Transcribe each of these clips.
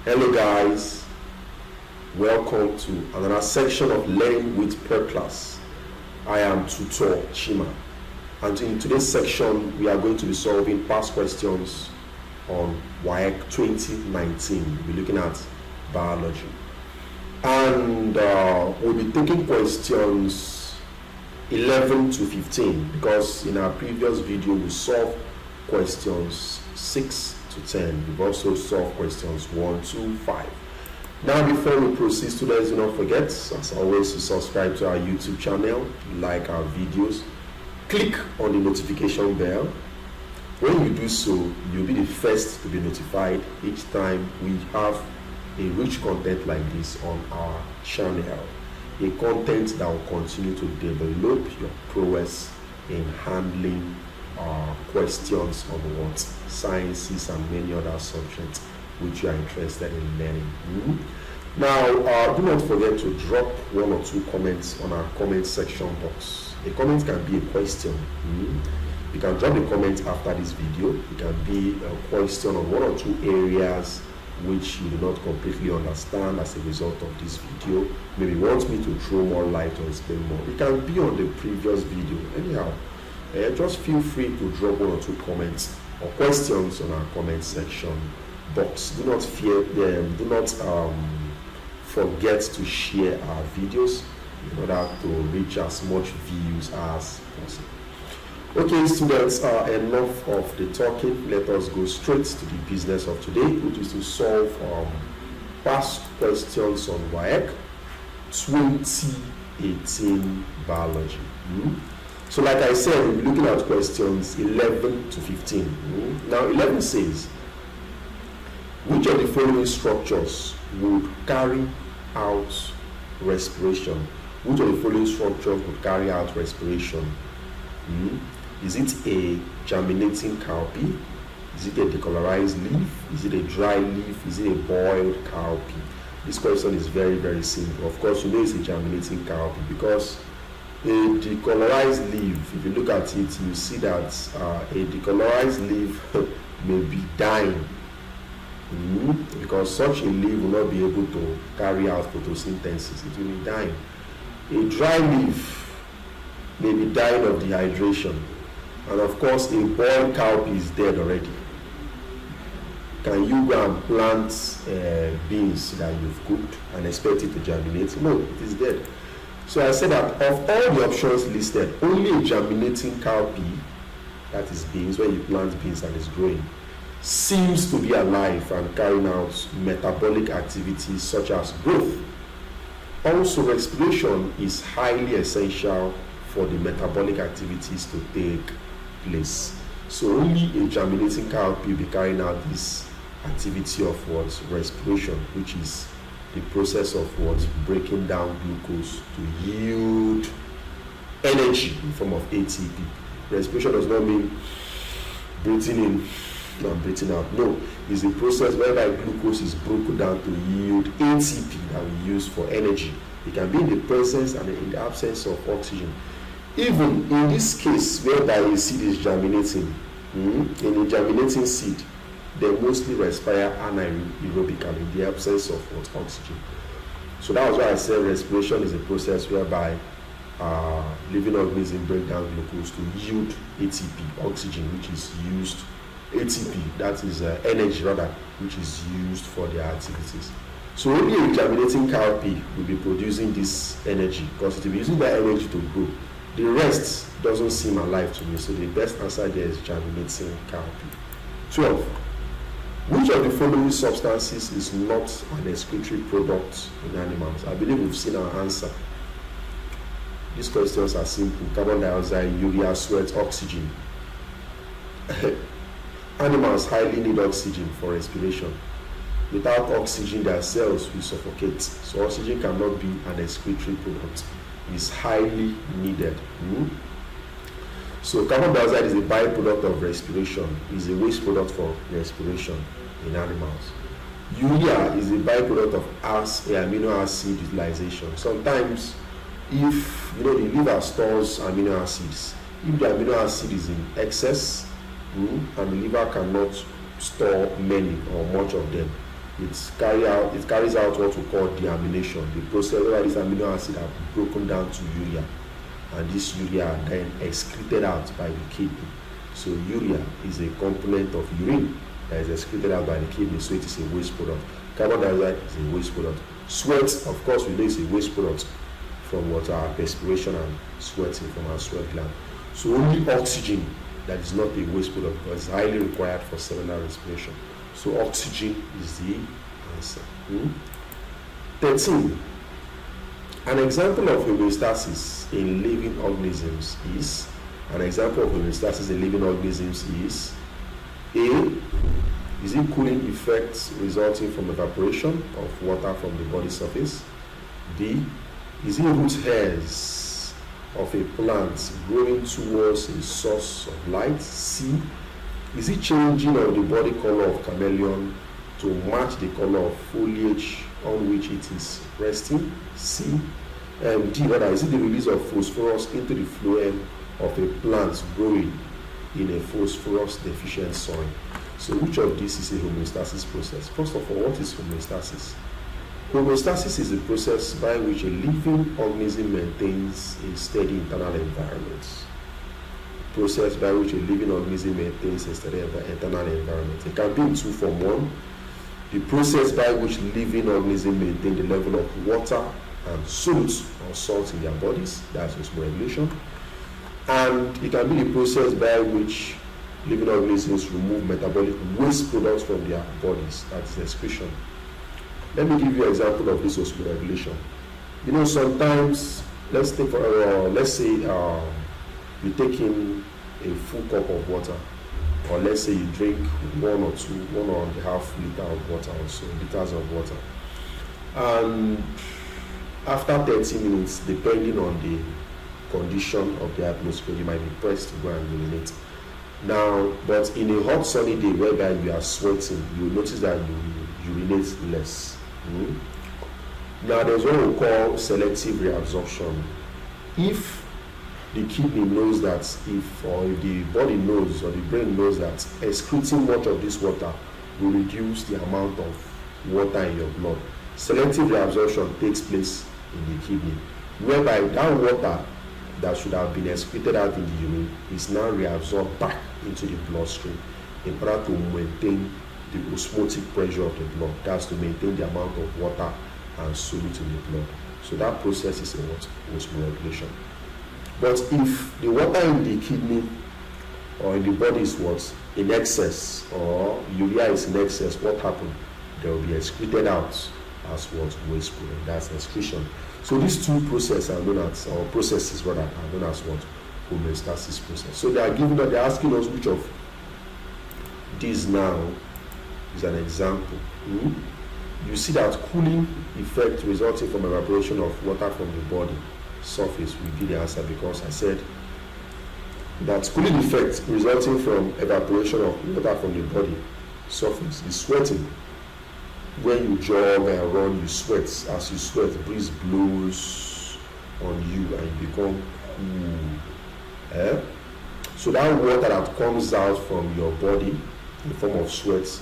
Hello guys, welcome to another section of Learning with Per Class. I am Tutor Chima, and in today's section we are going to be solving past questions on WAEC 2019. We'll be looking at biology, and we'll be taking questions 11 to 15 because in our previous video we solved questions 6 to 10. We've also solved questions 1 to 5. Now, before we proceed, students, do not forget, as always, to subscribe to our YouTube channel, like our videos, click on the notification bell. When you do so, you'll be the first to be notified each time we have a rich content like this on our channel, a content that will continue to develop your prowess in handling questions on what sciences and many other subjects which you are interested in learning. Now, do not forget to drop one or two comments on our comment section box. A comment can be a question. You can drop a comment after this video. It can be a question on one or two areas which you do not completely understand as a result of this video. Maybe you want me to throw more light or explain more. It can be on the previous video. Anyhow, just feel free to drop one or two comments or questions on our comment section box. Do not fear them. Do not forget to share our videos in order to reach as much views as possible. Okay, students, enough of the talking. Let us go straight to the business of today, which is to solve past questions on WAEC 2018 biology. So like I said, we'll be looking at questions 11 to 15. Now 11 says, which of the following structures would carry out respiration? Which of the following structures would carry out respiration? Is it a germinating cowpea? Is it a decolorized leaf? Is it a dry leaf? Is it a boiled cowpea? This question is very, very simple. Of course, you know it's a germinating cowpea because a decolorized leaf, if you look at it, you see that a decolorized leaf may be dying because such a leaf will not be able to carry out photosynthesis. It will be dying. A dry leaf may be dying of dehydration, and of course a boiled cowpea is dead already. Can you go and plant beans that you've cooked and expect it to germinate? No, it is dead. So I said that of all the options listed, only a germinating cowpea, that is beans, when you plant beans and it's growing, seems to be alive and carrying out metabolic activities such as growth. Also, respiration is highly essential for the metabolic activities to take place. So only a germinating cowpea will be carrying out this activity of what? Respiration, which is the process of what? Breaking down glucose to yield energy in form of ATP. Respiration does not mean breathing in and breathing out. No, it's a process whereby glucose is broken down to yield ATP that we use for energy. It can be in the presence and in the absence of oxygen. Even in this case whereby a seed is germinating, in a germinating seed, they mostly respire anaerobically in the absence of what? Oxygen. So that was why I said respiration is a process whereby living organisms break down glucose to yield ATP, oxygen, which is used, ATP, that is energy rather, which is used for their activities. So only a germinating cowpea will be producing this energy because it will be using that energy to grow. The rest doesn't seem alive to me, so the best answer there is germinating cowpea. 12. Which of the following substances is not an excretory product in animals? I believe we've seen our answer. These questions are simple. Carbon dioxide, urea, sweat, oxygen. Animals highly need oxygen for respiration. Without oxygen, their cells will suffocate. So oxygen cannot be an excretory product. It's highly needed. So carbon dioxide is a byproduct of respiration. It's a waste product for respiration in animals. Urea is a byproduct of amino acid utilization. Sometimes, if the liver stores amino acids, if the amino acid is in excess and the liver cannot store many or much of them, it carries out what we call deamination, the process where these amino acids are broken down to urea, and this urea are then excreted out by the kidney. So urea is a component of urine that is excreted out by the kidney, so it is a waste product. Carbon dioxide is a waste product. Sweat, of course, we know is a waste product from what our perspiration and sweating from our sweat gland. So only oxygen that is not a waste product, but it's highly required for cellular respiration. So oxygen is the answer. 13. An example of homeostasis in living organisms is A. Is it cooling effects resulting from evaporation of water from the body surface? B. Is it root hairs of a plant growing towards a source of light? C. Is it changing of the body color of chameleon to match the color of foliage on which it is resting? C. D. Rather, is it the release of phosphorus into the phloem of a plant growing in a phosphorus deficient soil? So which of these is a homeostasis process? First of all, what is homeostasis? Homeostasis is the process by which a living organism maintains a steady internal environment. Process by which a living organism maintains a steady internal environment. It can be in two forms. One, the process by which living organisms maintain the level of water and salts or salt in their bodies, that's osmoregulation. And it can be the process by which living organisms remove metabolic waste products from their bodies, that's excretion. Let me give you an example of this osmoregulation. You know, sometimes, let's say you take in a full cup of water, or let's say you drink 1.5 liter of water, or so liters of water, and after 30 minutes, depending on the condition of the atmosphere, you might be pressed to go and urinate. Now, but in a hot sunny day whereby you are sweating, you will notice that you urinate less. Now, there's what we call selective reabsorption. If the kidney knows that, if the body knows or the brain knows that excreting much of this water will reduce the amount of water in your blood, selective reabsorption takes place in the kidney, whereby that water that should have been excreted out in the urine is now reabsorbed back into the bloodstream in order to maintain the osmotic pressure of the blood. That's to maintain the amount of water and solute in the blood. So that process is osmoregulation. But if the water in the kidney or in the body is in excess, or urea is in excess, what happened? They will be excreted out as waste product. That's excretion. So these two processes are known as, or processes rather, are known as homeostasis process. So they're asking us which of these now is an example. You see that cooling effect resulting from evaporation of water from the body surface will be the answer, because I said that cooling effect resulting from evaporation of water from the body surface is sweating. When you jog and run, you sweat. As you sweat, breeze blows on you and you become cool. So that water that comes out from your body in the form of sweat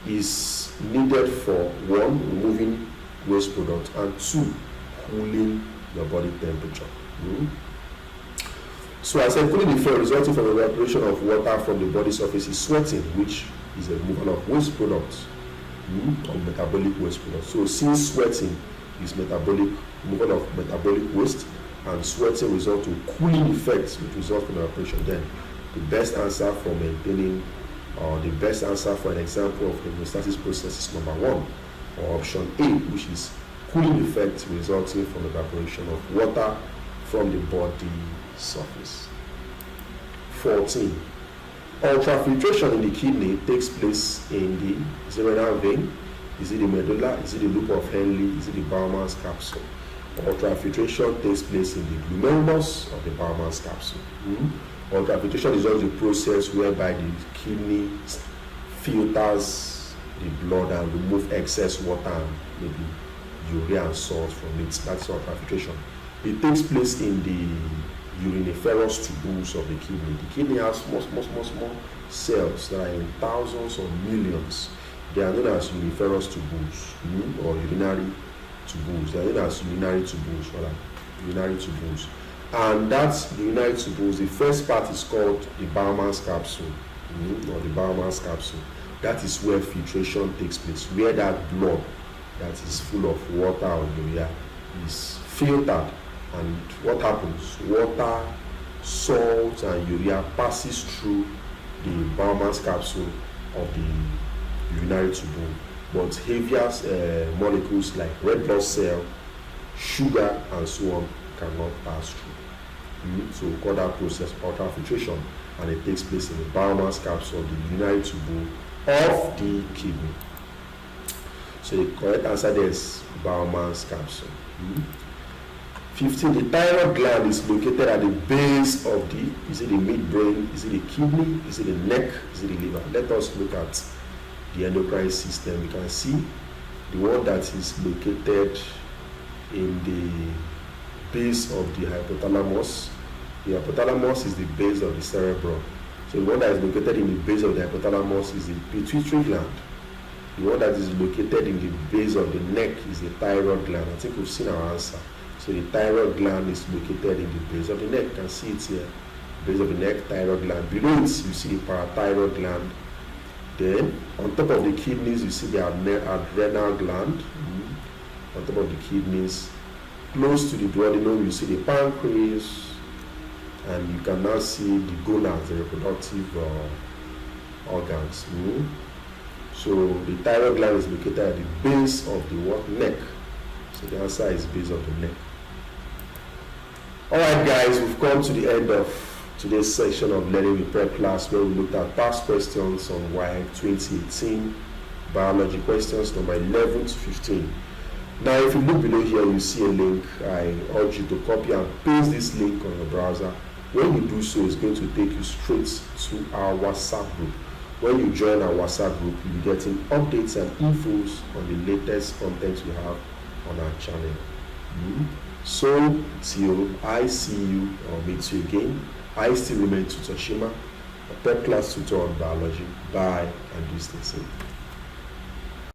is needed for, one, removing waste product, and two, cooling your body temperature. So I said cooling effect resulting from evaporation of water from the body surface is sweating, which is a removal of waste products. Or metabolic waste products. So since sweating is removal of metabolic waste, and sweating results to cooling effects which result from evaporation, then the best answer for maintaining, or the best answer for an example of homeostasis process is number 1, or option A, which is cooling effects resulting from evaporation of water from the body surface. 14. Ultrafiltration in the kidney takes place in the renal vein. Is it the medulla? Is it the loop of Henle? Is it the Bowman's capsule? Ultrafiltration takes place in the glomerulus of the Bowman's capsule. Ultrafiltration is just the process whereby the kidney filters the blood and remove excess water and maybe urea and salt from it. That's ultrafiltration. It takes place in the uriniferous tubules of the kidney. The kidney has small cells that are in thousands or millions. They are known as uniferous tubules, or urinary tubules. They are known as urinary tubules, urinary tubules. And that's the urinary tubules. The first part is called the Bowman's capsule, or the Bowman's capsule. That is where filtration takes place, where that blood that is full of water or urea is filtered. And what happens? Water, salt, and urea passes through the Bowman's capsule of the urinary tubule, but heavier molecules like red blood cell, sugar, and so on cannot pass through. So we call that process ultrafiltration, and it takes place in the Bowman's capsule of the urinary tubule of the kidney. So the correct answer there is Bowman's capsule. 15. The thyroid gland is located at the base of the, is it the midbrain, is it the kidney, is it the neck, is it the liver? Let us look at the endocrine system. You can see the one that is located in the base of the hypothalamus. The hypothalamus is the base of the cerebrum. So the one that is located in the base of the hypothalamus is the pituitary gland. The one that is located in the base of the neck is the thyroid gland. I think we've seen our answer. So the thyroid gland is located in the base of the neck. You can see it here. Base of the neck, thyroid gland. Below it, you see the parathyroid gland. Then, on top of the kidneys, you see the adrenal gland. On top of the kidneys, close to the duodenum, you see the pancreas. And you can now see the gonads, the reproductive organs. So the thyroid gland is located at the base of the neck. So the answer is base of the neck. Alright guys, we've come to the end of today's section of Learning with Prep class, where we looked at past questions on WAEC 2018 biology questions number 11 to 15. Now if you look below here, you see a link. I urge you to copy and paste this link on your browser. When you do so, it's going to take you straight to our WhatsApp group. When you join our WhatsApp group, you'll be getting updates and infos on the latest content we have on our channel. So till I see you or meet you again, I still remain Tutor Shima, a prep class tutor on biology. Bye and do stay safe.